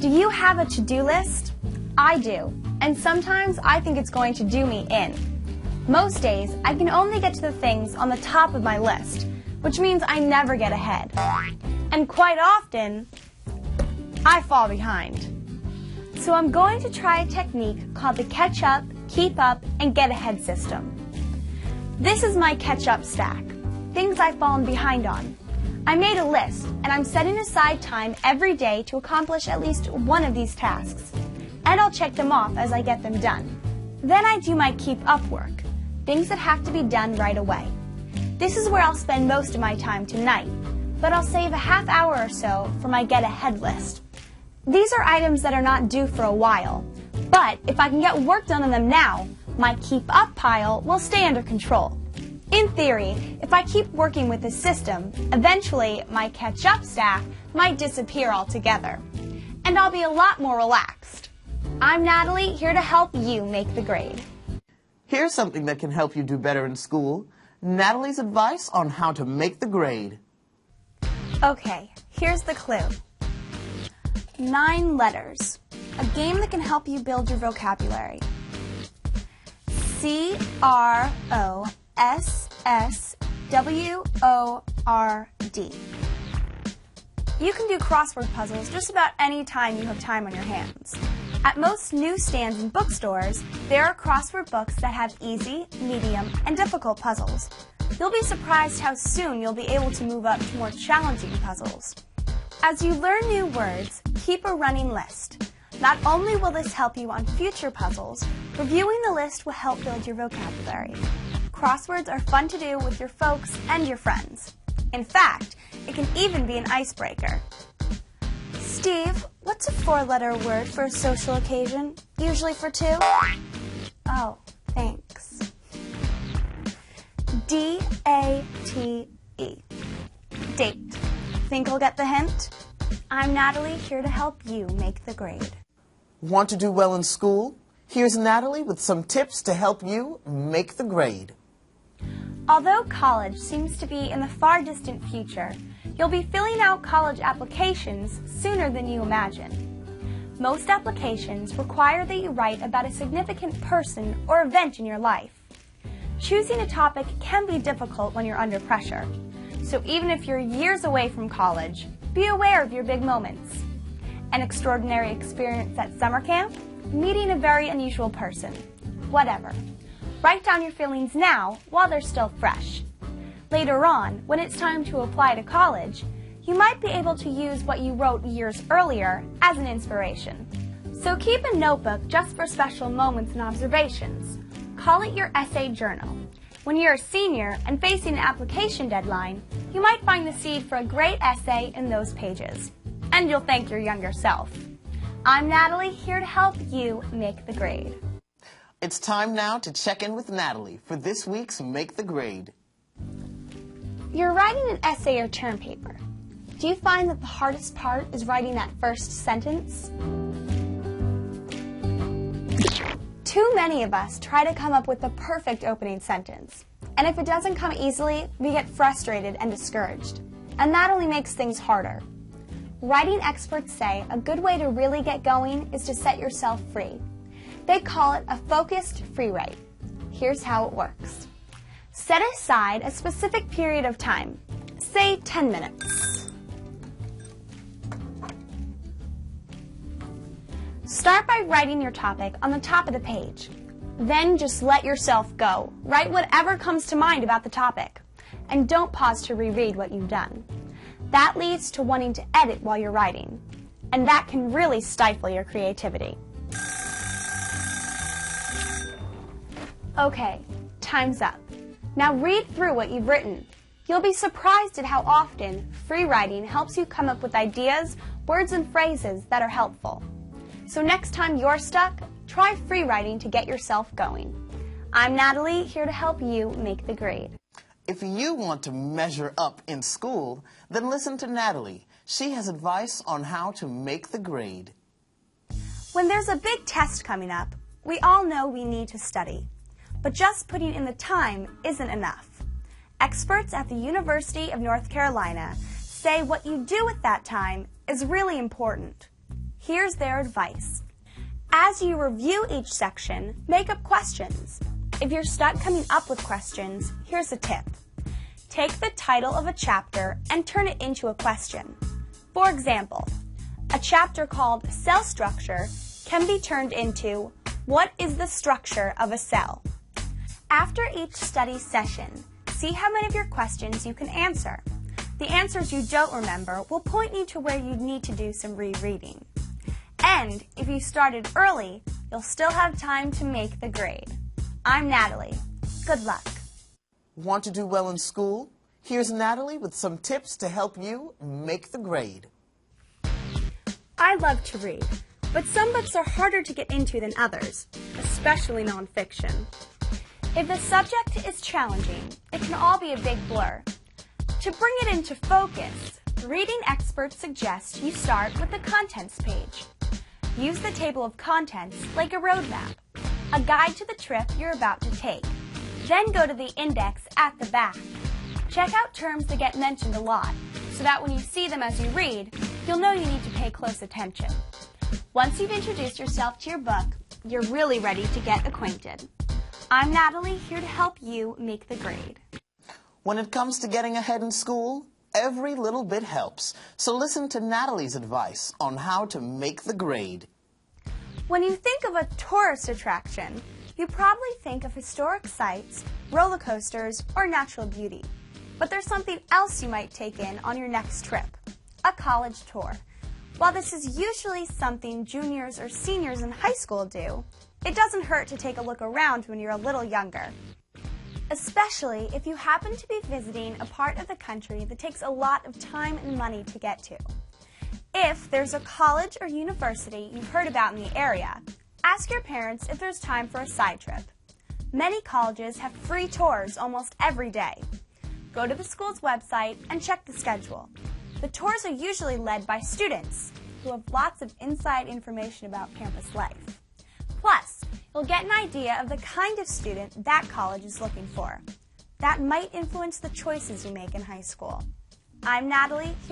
Do you have a to-do list? I do, and sometimes I think it's going to do me in. Most days, I can only get to the things on the top of my list, which means I never get ahead. And quite often, I fall behind. So I'm going to try a technique called the catch up, keep up, and get ahead system. This is my catch up stack, things I've fallen behind on. I made a list, and I'm setting aside time every day to accomplish at least one of these tasks. And I'll check them off as I get them done. Then I do my keep up work, things that have to be done right away. This is where I'll spend most of my time tonight, but I'll save a half hour or so for my get ahead list. These are items that are not due for a while, but if I can get work done on them now, my keep up pile will stay under control. In theory, if I keep working with this system, eventually my catch up stack might disappear altogether, and I'll be a lot more relaxed. I'm Natalie, here to help you make the grade. Here's something that can help you do better in school. Natalie's advice on how to make the grade. Okay, here's the clue. 9 letters. A game that can help you build your vocabulary. CROSSWORD. You can do crossword puzzles just about any time you have time on your hands. At most newsstands and bookstores, there are crossword books that have easy, medium, and difficult puzzles. You'll be surprised how soon you'll be able to move up to more challenging puzzles. As you learn new words, keep a running list. Not only will this help you on future puzzles, reviewing the list will help build your vocabulary. Crosswords are fun to do with your folks and your friends. In fact, it can even be an icebreaker. Steve, what's a 4-letter word for a social occasion? Usually for 2? Oh, thanks. D-A-T-E. Date. Think you'll get the hint? I'm Natalie, here to help you make the grade. Want to do well in school? Here's Natalie with some tips to help you make the grade. Although college seems to be in the far distant future, you'll be filling out college applications sooner than you imagine. Most applications require that you write about a significant person or event in your life. Choosing a topic can be difficult when you're under pressure. So even if you're years away from college, be aware of your big moments. An extraordinary experience at summer camp, meeting a very unusual person, whatever. Write down your feelings now while they're still fresh. Later on, when it's time to apply to college, you might be able to use what you wrote years earlier as an inspiration. So keep a notebook just for special moments and observations. Call it your essay journal. When you're a senior and facing an application deadline, you might find the seed for a great essay in those pages. And you'll thank your younger self. I'm Natalie, here to help you make the grade. It's time now to check in with Natalie for this week's Make the Grade. You're writing an essay or term paper. Do you find that the hardest part is writing that first sentence? Too many of us try to come up with the perfect opening sentence. And if it doesn't come easily, we get frustrated and discouraged. And that only makes things harder. Writing experts say a good way to really get going is to set yourself free. They call it a focused free write. Here's how it works. Set aside a specific period of time, say 10 minutes. Start by writing your topic on the top of the page. Then just let yourself go. Write whatever comes to mind about the topic. And don't pause to reread what you've done. That leads to wanting to edit while you're writing. And that can really stifle your creativity. Okay, time's up. Now read through what you've written. You'll be surprised at how often free writing helps you come up with ideas, words, and phrases that are helpful. So next time you're stuck, try free writing to get yourself going. I'm Natalie, here to help you make the grade. If you want to measure up in school, then listen to Natalie. She has advice on how to make the grade. When there's a big test coming up, we all know we need to study. But just putting in the time isn't enough. Experts at the University of North Carolina say what you do with that time is really important. Here's their advice. As you review each section, make up questions. If you're stuck coming up with questions, here's a tip. Take the title of a chapter and turn it into a question. For example, a chapter called Cell Structure can be turned into, what is the structure of a cell? After each study session, see how many of your questions you can answer. The answers you don't remember will point you to where you need to do some rereading. And if you started early, you'll still have time to make the grade. I'm Natalie. Good luck. Want to do well in school? Here's Natalie with some tips to help you make the grade. I love to read, but some books are harder to get into than others, especially nonfiction. If the subject is challenging, it can all be a big blur. To bring it into focus, reading experts suggest you start with the contents page. Use the table of contents like a roadmap, a guide to the trip you're about to take. Then go to the index at the back. Check out terms that get mentioned a lot, so that when you see them as you read, you'll know you need to pay close attention. Once you've introduced yourself to your book, you're really ready to get acquainted. I'm Natalie, here to help you make the grade. When it comes to getting ahead in school, every little bit helps. So listen to Natalie's advice on how to make the grade. When you think of a tourist attraction, you probably think of historic sites, roller coasters, or natural beauty. But there's something else you might take in on your next trip, a college tour. While this is usually something juniors or seniors in high school do, it doesn't hurt to take a look around when you're a little younger. Especially if you happen to be visiting a part of the country that takes a lot of time and money to get to. If there's a college or university you've heard about in the area, ask your parents if there's time for a side trip. Many colleges have free tours almost every day. Go to the school's website and check the schedule. The tours are usually led by students who have lots of inside information about campus life. Plus, you'll get an idea of the kind of student that college is looking for. That might influence the choices you make in high school. I'm Natalie, here to